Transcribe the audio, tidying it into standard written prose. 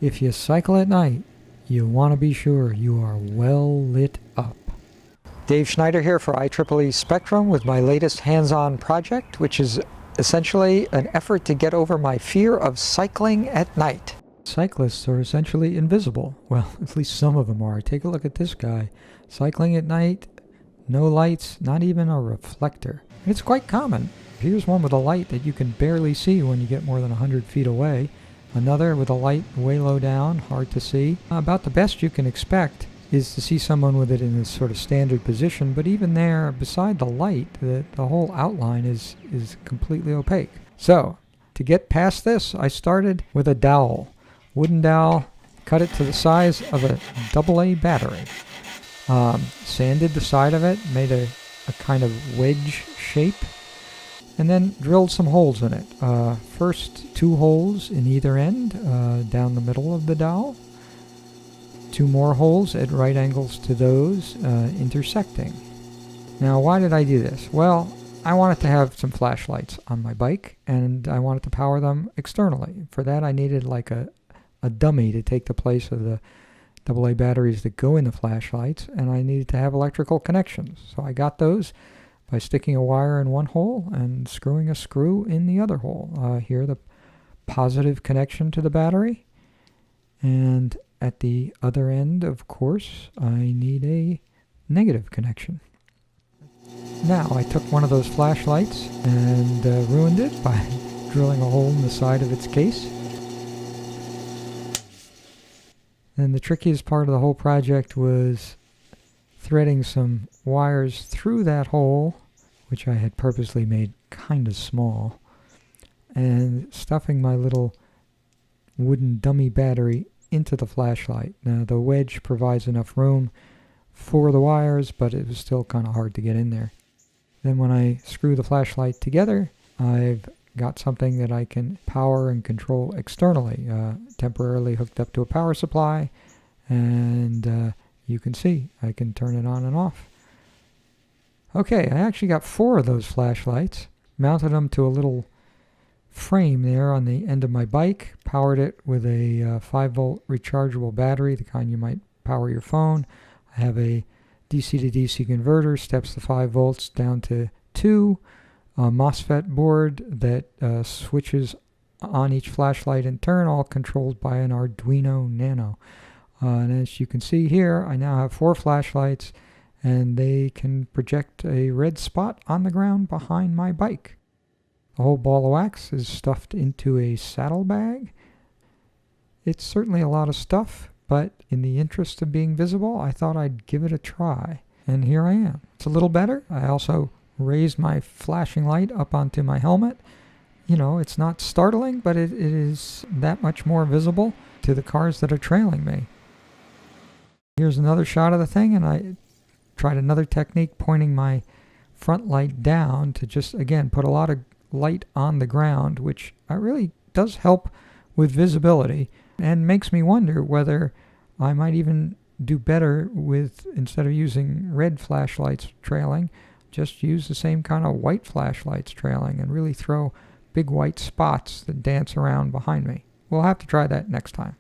If you cycle at night, you want to be sure you are well lit up. Dave Schneider here for IEEE Spectrum with my latest hands-on project, which is essentially an effort to get over my fear of cycling at night. Cyclists are essentially invisible. Well, at least some of them are. Take a look at this guy. Cycling at night, no lights, not even a reflector. It's quite common. Here's one with a light that you can barely see when you get more than 100 feet away. Another with a light way low down, hard to see. About the best you can expect is to see someone with it in this sort of standard position, but even there, beside the light, the whole outline is completely opaque. So, to get past this, I started with a dowel. Wooden dowel, cut it to the size of a AA battery. Sanded the side of it, made a kind of wedge shape, and then drilled some holes in it. First 2 holes in either end, down the middle of the dowel. 2 more holes at right angles to those, intersecting. Now, why did I do this? Well, I wanted to have some flashlights on my bike, and I wanted to power them externally. For that, I needed like a dummy to take the place of the AA batteries that go in the flashlights, and I needed to have electrical connections. So I got those by sticking a wire in one hole and screwing a screw in the other hole. Here, the positive connection to the battery. And at the other end, of course, I need a negative connection. Now, I took one of those flashlights and ruined it by drilling a hole in the side of its case. And the trickiest part of the whole project was threading some wires through that hole, which I had purposely made kind of small, and stuffing my little wooden dummy battery into the flashlight. Now, the wedge provides enough room for the wires, but it was still kind of hard to get in there. Then when I screw the flashlight together, I've got something that I can power and control externally, temporarily hooked up to a power supply, and you can see I can turn it on and off. Okay, I actually got 4 of those flashlights, mounted them to a little frame there on the end of my bike, powered it with a 5-volt rechargeable battery, the kind you might power your phone. I have a DC to DC converter, steps the 5 volts down to 2, a MOSFET board that switches on each flashlight in turn, all controlled by an Arduino Nano. And as you can see here, I now have 4 flashlights, and they can project a red spot on the ground behind my bike. The whole ball of wax is stuffed into a saddlebag. It's certainly a lot of stuff, but in the interest of being visible, I thought I'd give it a try. And here I am. It's a little better. I also raised my flashing light up onto my helmet. You know, it's not startling, but it is that much more visible to the cars that are trailing me. Here's another shot of the thing, and I tried another technique, pointing my front light down to just, again, put a lot of light on the ground, which really does help with visibility and makes me wonder whether I might even do better with, instead of using red flashlights trailing, just use the same kind of white flashlights trailing and really throw big white spots that dance around behind me. We'll have to try that next time.